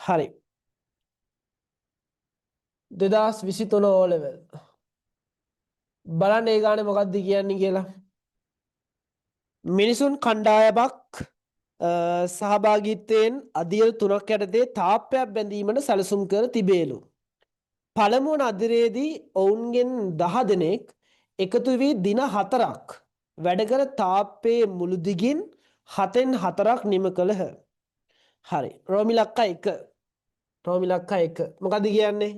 හරි. 2023 O level. බලන්න ඒ ගානේ මොකක්ද කියන්නේ කියලා. මිනිසුන් කණ්ඩායමක් සහභාගීත්වයෙන් අදියර 3ක් යටතේ තාප්පයක් බැඳීමට සැලසුම් කර තිබේලු. පළමු වන අදිරේදී ඔවුන්ගෙන් 10 දෙනෙක් එකතු වී දින 4ක් වැඩ කර තාප්පයේ මුළු දිගින් 7න් 4ක් නිම කළහ. හරි. රෝමිලක්කා 1. රෝමිලක්කා 1. මොකද්ද කියන්නේ?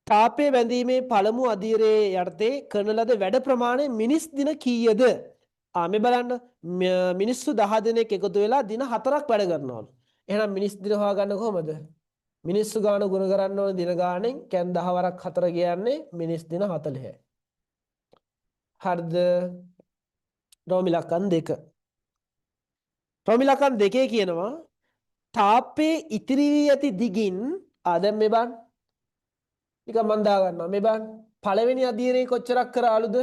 තාප්පයේ බැඳීමේ පළමු අදියරේ යටතේ කරන ලද වැඩ ප්‍රමාණය මිනිස් දින කීයද? මේ බලන්න මිනිස්සු 10 දෙනෙක් එකතු වෙලා දින 4ක් වැඩ කරනවලු. එහෙනම් මිනිස් දින හොයාගන්න කොහොමද? මිනිස්සු ගාන ගුණ කරන්න ඕන දින ගානෙන් කැන් 10 වරක් 4 කියන්නේ මිනිස් දින 40යි. හරිද? රෝමිලකන් 2. රෝමිලකන් 2 කියනවා තාප්පේ ඉතිරි වී ඇති දිගින් දැන් මේ බලන්න. නිකන් මන් දා ගන්නවා මේ බලන්න. පළවෙනි අදියරේ කොච්චරක් කරාලුද?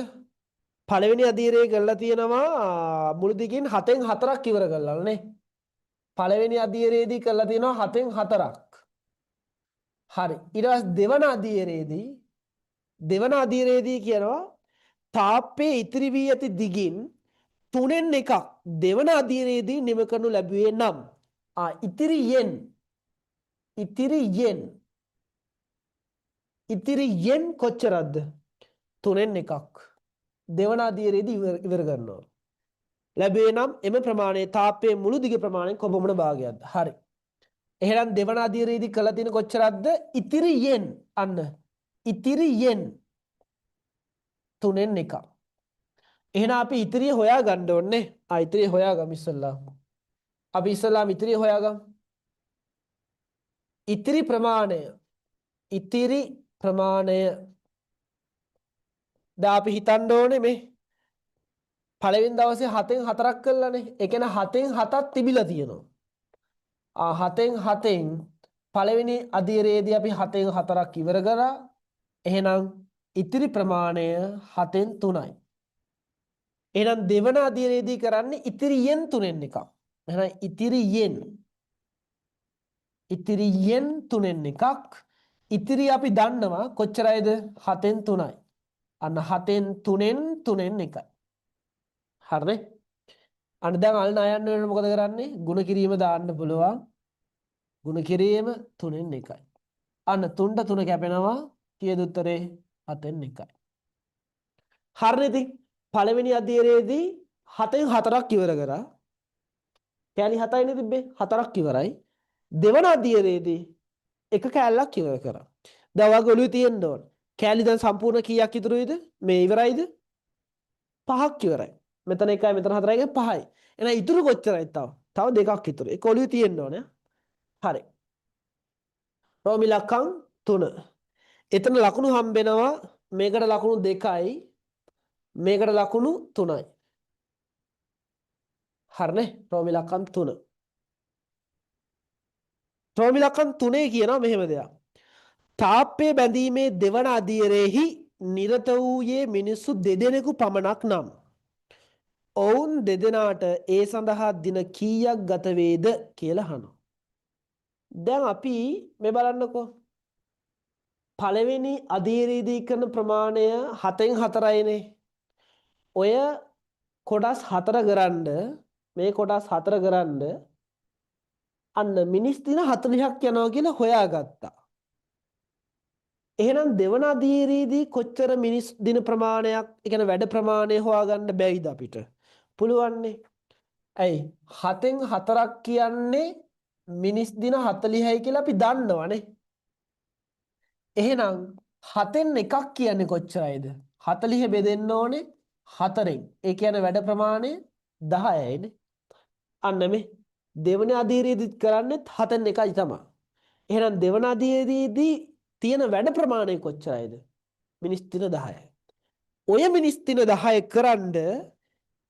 පළවෙනි අදියරේ කරලා තියෙනවා මුළු දිගින් 7න් 4ක් ඉවර කළා නේ. පළවෙනි අදියරේදී කරලා තියෙනවා 7න් 4ක්. හරි. ඊට පස්සේ දෙවන අදියරේදී කියනවා තාප්පේ ඉතිරි වී ඇති දිගින් 3න් එකක් දෙවන අදියරේදී නිම කරනු ලැබුවේ නම් ඉතිරියෙන් කොච්චරක්ද? 3න් එකක් දෙවන අදියරේදී ඉවර කරනවා. ලැබුවේ නම් එම ප්‍රමාණය තාප්පයේ මුළු දිග ප්‍රමාණයෙන් කොපමණ භාගයක්ද? හරි. එහෙනම් දෙවන අදියරේදී කළා තියෙන කොච්චරක්ද? ඉතිරියෙන් ඉතිරියෙන් 3න් එකක්. එහෙනම් අපි ඉතිරිය හොයා ගන්න ඕනේ. ඉතිරිය හොයාගමු ඉස්සෙල්ලා. අපි ඉස්සෙල්ලාම ඉතිරිය හොයාගමු. ඉතිරි ප්‍රමාණය දැන් අපි හිතන්න ඕනේ මේ පළවෙනි දවසේ 7න් 4ක් කළානේ. ඒ කියන්නේ 7න් 7ක් තිබිලා තියෙනවා. 7න් 7න් පළවෙනි අදියරේදී අපි 7න් 4ක් ඉවර කරා. එහෙනම් ඉතිරි ප්‍රමාණය 7න් 3යි. එහෙනම් දෙවන අදියරේදී කරන්නේ ඉතිරියෙන් 3න් එකක්. එහෙනම් ඉතිරියෙන් 3න් එකක්. ඉතිරි අපි දන්නවා කොච්චරයිද? 7න් 3යි. අන්න 7න් 3න් එකයි. හරිනේ? අන්න දැන් අල්න අයන්න වෙන මොකද කරන්නේ? ගුණ කිරීම දාන්න පුළුවන්. ගුණ කිරීම 3න් එකයි. අන්න 3ට 3 කැපෙනවා. කීයද උත්තරේ? 7න් එකයි. හරිනේ ඉතින් පළවෙනි අධ්‍යයනයේදී 7න් 4ක් ඉවර කරා. කෑලි 7යිනේ තිබ්බේ. 4ක් ඉවරයි. දෙවන අධ්‍යයනයේදී එක කෑල්ලක් ඉවර කරා. දැන් ඔයගොල්ලෝ ඔළුවේ තියෙන්න ඕන. කෑලි දැන් සම්පූර්ණ කීයක් ඉතුරුයිද? මේ ඉවරයිද? 5ක් ඉවරයි. මෙතන 1යි මෙතන 4යි 5යි. එහෙනම් ඉතුරු කොච්චරයි තව? තව 2ක් ඉතුරු. ඒක ඔළුවේ තියෙන්න ඕනේ. හරි. රෝමිලකම් 3. එතන ලකුණු හම්බෙනවා මේකට ලකුණු 2යි මේකට ලකුණු 3යි. හරිනේ? රෝමිලකම් 3. රෝමිලකම් 3 කියනවා මෙහෙම දෙයක්. තාප්පේ බැඳීමේ දෙවන අදියරෙහි නිරත වූයේ මිනිස්සු දෙදෙනෙකු පමණක් නම් ඔවුන් දෙදෙනාට ඒ සඳහා දින කීයක් ගත වේද කියලා අහනවා. දැන් අපි මේ බලන්නකෝ. පළවෙනි අදියරේදී කරන ප්‍රමාණය 7න් 4යිනේ. ඔය කොටස් 4 කරන්ඩ මේ කොටස් 4 කරන්ඩ අන්න මිනිස් දින 40ක් යනවා කියලා හොයාගත්තා. එහෙනම් දෙවන අදියරේදී කොච්චර මිනිස් දින ප්‍රමාණයක්, ඒ කියන්නේ වැඩ ප්‍රමාණය හොයාගන්න බැයිද අපිට? පුළුවන්නේ. ඇයි 7න් 4ක් කියන්නේ මිනිස් දින 40යි කියලා අපි දන්නවනේ. එහෙනම් 7න් එකක් කියන්නේ කොච්චරයිද? 40 බෙදෙන්න ඕනේ 4න්. ඒ කියන්නේ වැඩ ප්‍රමාණය 10යිනේ. අන්න මේ දෙවන අදියරේදීත් කරන්නේ 7න් එකයි තමයි. එහෙනම් දෙවන අදියරේදී තියෙන වැඩ ප්‍රමාණය කොච්චරයිද? මිනිස් දින 10යි. ඔය මිනිස් දින 10 කරන්ඩ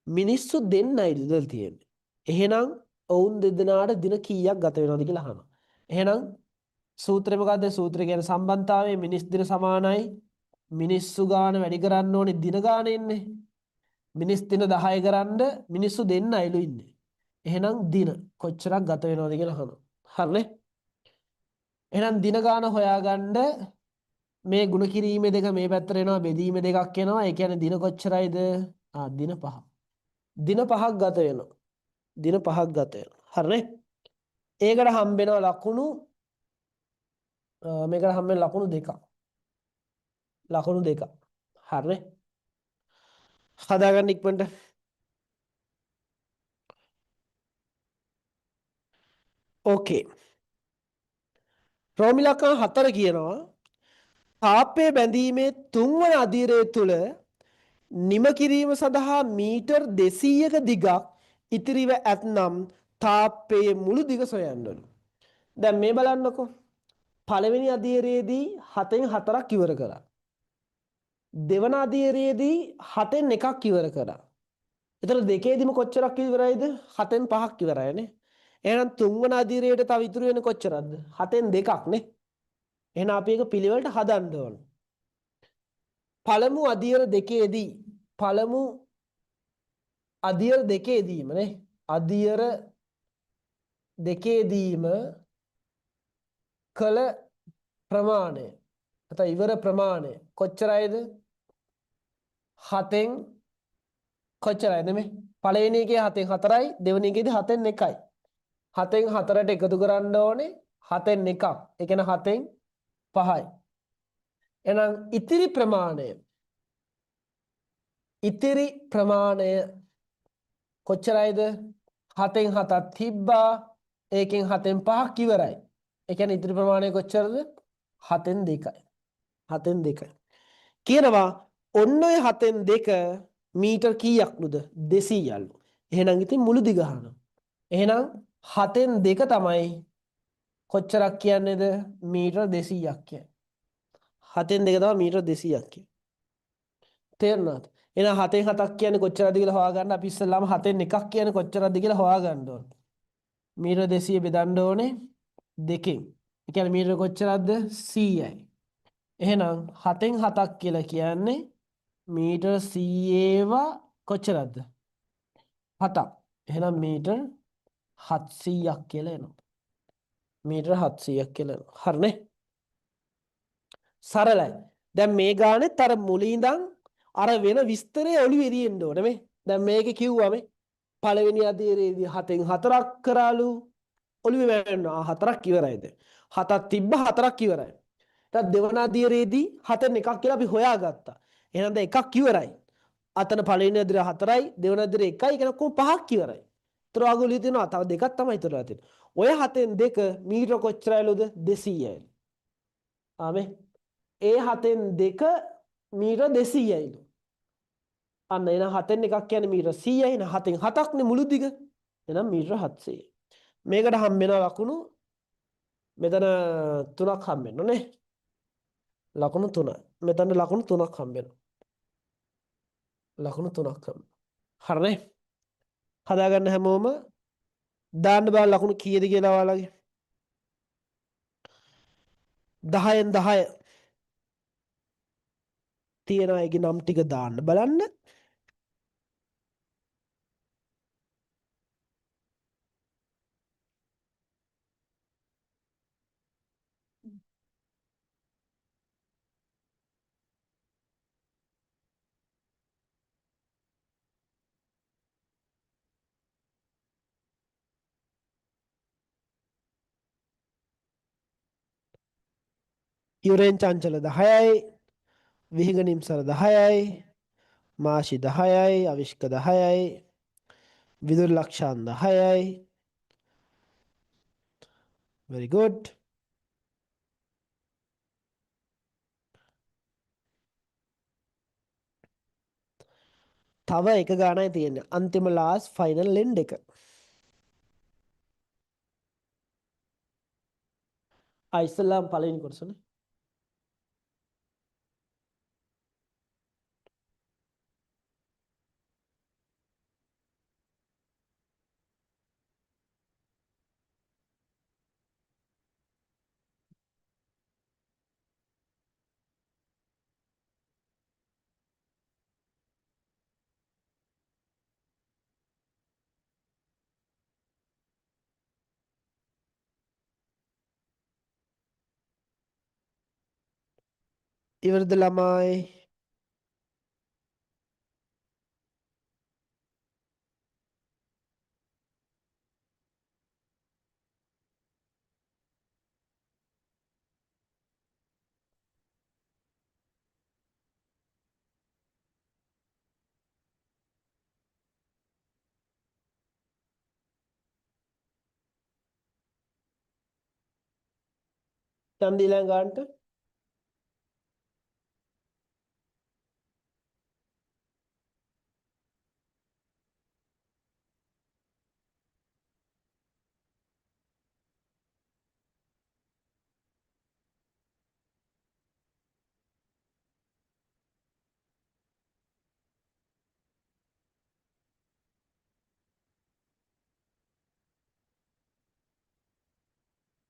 මිනිස්සු දෙන්නයි ඉඳලා තියෙන්නේ. එහෙනම් ඔවුන් දෙදෙනාට දින කීයක් ගත වෙනවද කියලා අහනවා. එහෙනම් සූත්‍රය මොකද්ද? සූත්‍රය කියන්නේ සම්බන්ධතාවයේ මිනිස් දින සමානයි මිනිස්සු ගාන වැඩි කරන්න ඕනේ දින ගාන එන්නේ. මිනිස් දින 10 කරන්ඩ මිනිස්සු දෙන්නයිලු ඉන්නේ. එහෙනම් දින කොච්චරක් ගත වෙනවද කියලා අහනවා. හරිනේ? එහෙනම් දින ගාන හොයාගන්න මේ ಗುಣ කිරීමේ දෙක මේ පැත්තට එනවා බෙදීමේ දෙකක් එනවා. ඒ කියන්නේ දින කොච්චරයිද? දින 5. දින 5ක් ගත වෙනවා. දින 5ක් ගත වෙනවා. හරිනේ? ඒකට හම්බෙනවා ලකුණු මේකට හම්බෙන ලකුණු දෙකක්. ලකුණු දෙකක්. හරිනේ? හදාගන්න ඉක්මනට. ඕකේ. රෝමිලකන් 4 කියනවා තාප්පය බැඳීමේ තුන්වන අදියරය තුල නිම කිරීම සඳහා මීටර් 200ක දිගක් ඉතිරිව ඇතනම් තාප්පයේ මුළු දිග සොයන්නලු. දැන් මේ බලන්නකෝ. පළවෙනි අදියරයේදී 7න් 4ක් ඉවර කරා. දෙවන අදියරයේදී 7න් එකක් ඉවර කරා. එතන දෙකේදීම කොච්චරක් ඉවරයිද? 7න් 5ක් ඉවරයිනේ. එහෙනම් තුන්වන අදියරයට තව ඉතුරු වෙන්නේ කොච්චරක්ද? 7න් 2ක් නේ. එහෙනම් අපි ඒක පිළිවෙලට හදන්න ඕන. පළමු අදියර දෙකේදී පළමු අදියර දෙකේදීම නේ අදියර දෙකේදීම කළ ප්‍රමාණය නැත්නම් ඉවර ප්‍රමාණය කොච්චරයිද? 7න් කොච්චරයිද මේ? පළවෙනි එකේ 7න් 4යි දෙවෙනි එකේදී 7න් 1යි. 7න් 4ට එකතු කරන්න ඕනේ 7න් 1ක්. ඒ කියන්නේ 7න් 5යි. එහෙනම් ඉතිරි ප්‍රමාණය කොච්චරයිද? 7න් 7ක් තිබ්බා. ඒකෙන් 7න් 5ක් ඉවරයි. ඒ කියන්නේ ඉතිරි ප්‍රමාණය කොච්චරද? 7න් 2යි. 7න් 2යි. කියනවා ඔන්න ඔය 7න් 2 මීටර් කීයක්ලුද? 200යලු. එහෙනම් ඉතින් මුළු දිග අහනවා. එහෙනම් 7න් 2 තමයි කොච්චරක් කියන්නේද? මීටර් 200ක් කියන්නේ. 7න් 2 තමයි මීටර් 200ක් කියන්නේ. තේරුණාද? එහෙනම් 7න් 7ක් කියන්නේ කොච්චරද කියලා හොයාගන්න අපි ඉස්සෙල්ලාම 7න් 1ක් කියන්නේ කොච්චරද කියලා හොයාගන්න ඕනේ. මීටර 200 බෙදන්න ඕනේ දෙකෙන්. ඒ කියන්නේ මීටර කොච්චරක්ද? 100යි. එහෙනම් 7න් 7ක් කියලා කියන්නේ මීටර 100ව කොච්චරක්ද? 7ක්. එහෙනම් මීටර 700ක් කියලා එනවා. මීටර 700ක් කියලා එනවා. හරිනේ? සරලයි. දැන් මේ ගානෙත් අර මුලින් ඉඳන් අර වෙන විස්තරය ඔළුවේ තියෙන්න ඕනේ මේ. දැන් මේකේ කිව්වා මේ පළවෙනි අදියරේදී 7න් 4ක් කරාලු ඔළුවේ වැවෙනවා 4ක් ඉවරයිද 7ක් තිබ්බ 4ක් ඉවරයි ඊට දෙවන අදියරේදී 7න් එකක් කියලා අපි හොයාගත්තා එහෙනම් දැන් එකක් ඉවරයි අතන පළවෙනි අදියර 4යි දෙවන අදියර 1යි කියන කොහොම 5ක් ඉවරයි ඒතර ආගොල්ලෝ හිතනවා තව දෙකක් තමයි ඉතුරුලා තියෙන්නේ ඔය 7න් 2 මීටර කොච්චරයිලුද 200යි ආමේ ඒ 7න් 2 මීටර 200යිලු අන්න එහෙනම් 7න් එකක් කියන්නේ මීටර 100යි එහෙනම් 7න් 7ක්නේ මුළු දිග එහෙනම් මීටර 700යි මේකට හම්බ වෙන ලකුණු මෙතන 3ක් හම්බ වෙනවා නේ ලකුණු 3 මෙතන ලකුණු 3ක් හම්බ වෙනවා ලකුණු 3ක් හම්බ හරිනේ හදාගන්න හැමෝම දාන්න බෑ ලකුණු කීයද කියලා ඔයාලගේ 10න් 10 තියෙන අයගේ නම් ටික දාන්න බලන්න යුරේන් චංචල 10යි විහිඟ නිම්සල 10යි මාෂි 10යි අවිෂ්ක 10යි විදුර ලක්ෂාන් 10යි very good තව එක ගානයි තියෙන්නේ අන්තිම ලාස් ෆයිනල් ලෙන්ඩ් එක ඉස්සෙල්ලාම පළවෙනි කොටසනේ ඉවරද ළමයි? ඡන්ද ඊළඟ ගන්නට